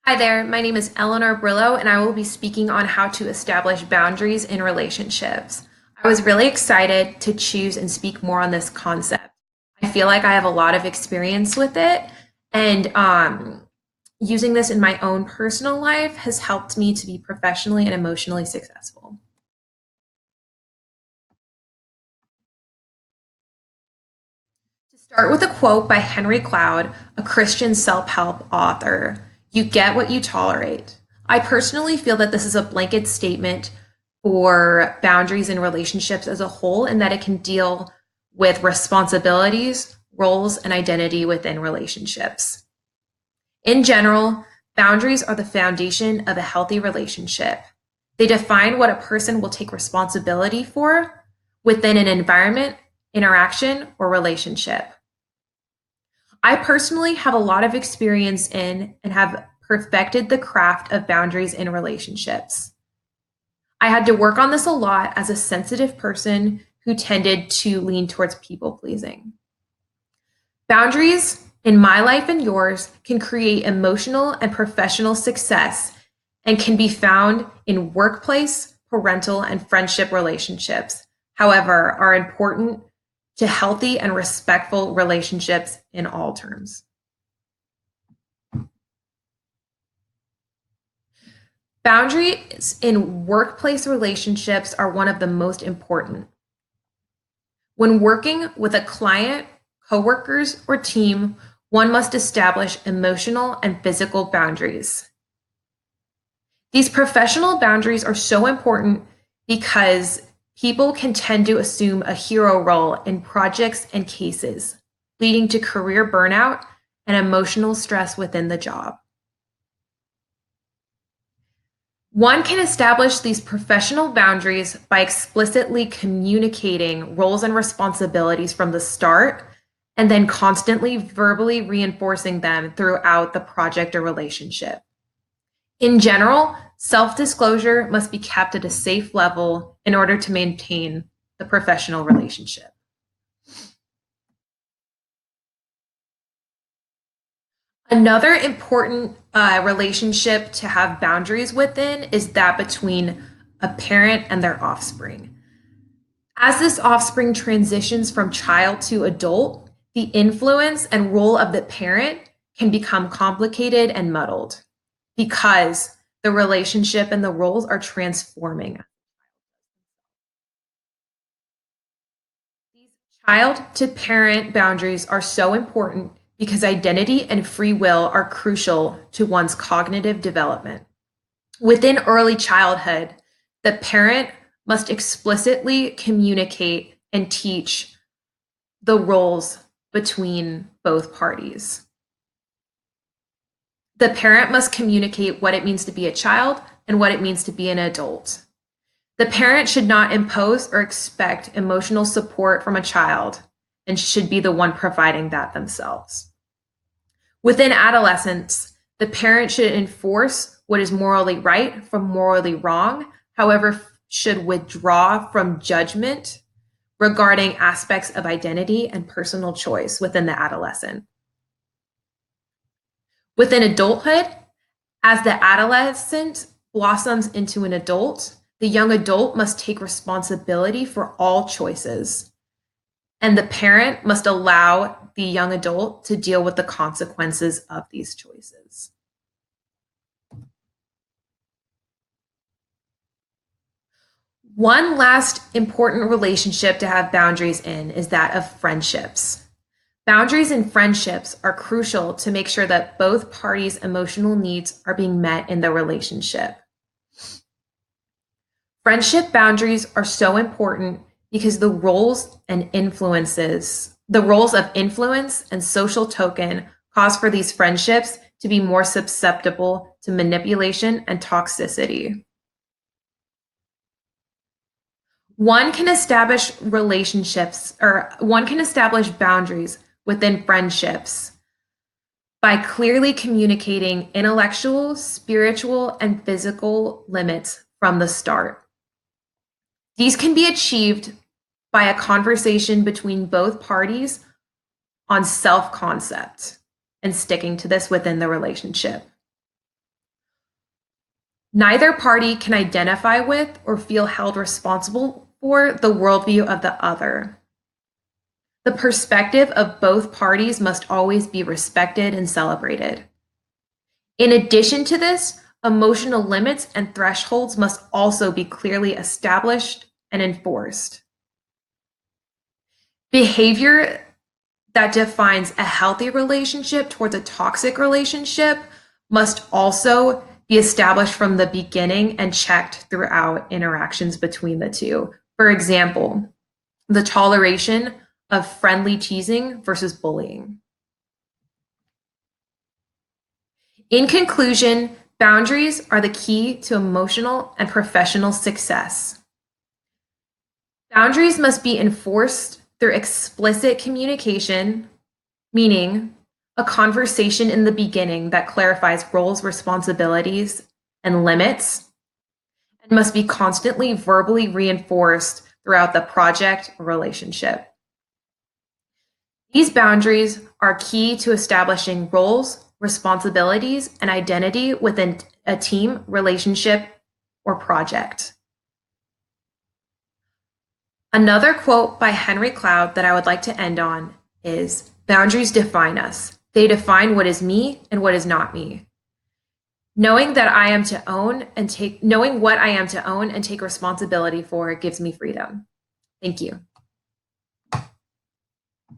Hi there, my name is Eleanor Brillo, and I will be speaking on how to establish boundaries in relationships. I was really excited to choose and speak more on this concept. I feel like I have a lot of experience with it, and using this in my own personal life has helped me to be professionally and emotionally successful. To start with a quote by Henry Cloud, a Christian self help author: "You get what you tolerate." I personally feel that this is a blanket statement for boundaries in relationships as a whole, and that it can deal with responsibilities, roles, and identity within relationships. In general, boundaries are the foundation of a healthy relationship. They define what a person will take responsibility for within an environment, interaction, or relationship. I personally have a lot of experience in and have perfected the craft of boundaries in relationships. I had to work on this a lot as a sensitive person who tended to lean towards people pleasing. Boundaries in my life and yours can create emotional and professional success and can be found in workplace, parental, and friendship relationships. However, are important to healthy and respectful relationships in all terms. Boundaries in workplace relationships are one of the most important. When working with a client, coworkers, or team, one must establish emotional and physical boundaries. These professional boundaries are so important because people can tend to assume a hero role in projects and cases, leading to career burnout and emotional stress within the job. One can establish these professional boundaries by explicitly communicating roles and responsibilities from the start, and then constantly verbally reinforcing them throughout the project or relationship. In general, self-disclosure must be kept at a safe level in order to maintain the professional relationship. Another important relationship to have boundaries within is that between a parent and their offspring. As this offspring transitions from child to adult, the influence and role of the parent can become complicated and muddled because the relationship and the roles are transforming. These child to parent boundaries are so important because identity and free will are crucial to one's cognitive development. Within early childhood, the parent must explicitly communicate and teach the roles between both parties. The parent must communicate what it means to be a child and what it means to be an adult. The parent should not impose or expect emotional support from a child and should be the one providing that themselves. Within adolescence, the parent should enforce what is morally right from morally wrong, however, should withdraw from judgment regarding aspects of identity and personal choice within the adolescent. Within adulthood, as the adolescent blossoms into an adult, the young adult must take responsibility for all choices, and the parent must allow the young adult to deal with the consequences of these choices. One last important relationship to have boundaries in is that of friendships. Boundaries in friendships are crucial to make sure that both parties' emotional needs are being met in the relationship. Friendship boundaries are so important because the roles of influence and social token cause for these friendships to be more susceptible to manipulation and toxicity. One can establish boundaries within friendships by clearly communicating intellectual, spiritual, and physical limits from the start. These can be achieved by a conversation between both parties on self concept and sticking to this within the relationship. Neither party can identify with or feel held responsible for the worldview of the other. The perspective of both parties must always be respected and celebrated. In addition to this, emotional limits and thresholds must also be clearly established and enforced. Behavior that defines a healthy relationship towards a toxic relationship must also be established from the beginning and checked throughout interactions between the two. For example, the toleration of friendly teasing versus bullying. In conclusion, boundaries are the key to emotional and professional success. Boundaries must be enforced through explicit communication, meaning a conversation in the beginning that clarifies roles, responsibilities, and limits, and must be constantly verbally reinforced throughout the project or relationship. These boundaries are key to establishing roles, responsibilities, and identity within a team, relationship, or project. Another quote by Henry Cloud that I would like to end on is, "Boundaries define us. They define what is me and what is not me. Knowing what I am to own and take responsibility for gives me freedom." Thank you.